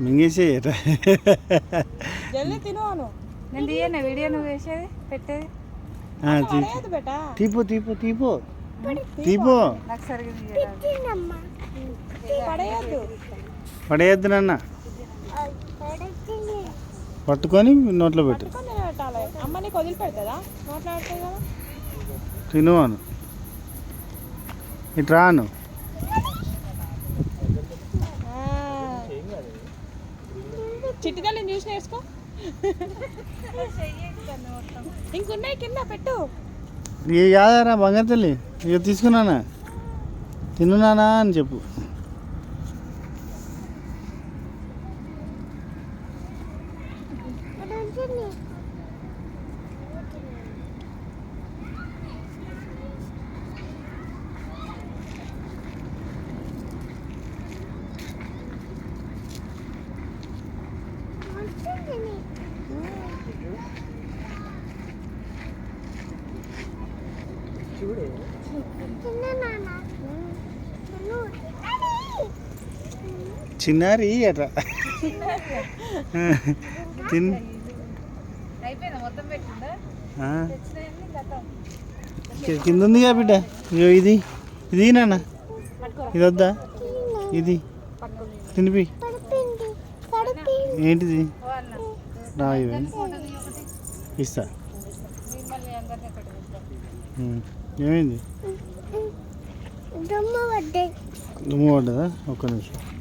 మింగేసే జల్లి తినవాను నేను తీయను వీడియో నువ్వు వేసేది పెట్టేది తీపో తీపో తీపో తీపో నాకు సరిగ్గా పడేయద్దు పడేయద్దు నాన్న పట్టుకొని నోట్లో పెట్టు అమ్మ నీకు వదిలి పెడతా నోట్లో పెడతాయి కదా తినవాను ఇటు రాను చిట్టిదల్ని చూసి నేర్చుకో ఇంకున్నాయి కింద పెట్టు ఇక కాదారా బంగారు తల్లి ఇక తీసుకున్నానా తిన్నానా అని చెప్పు చిన్నారి అట్లా తిన్ కింద ఉందిగా బిడ్డ ఇగో ఇది ఇది నాన్న ఇది వద్దా ఇది తినిపి ఏంటిది రా ఇవి ఇస్తా ఏమైంది దుమ్ము పడ్డదా ఒక్క నిమిషం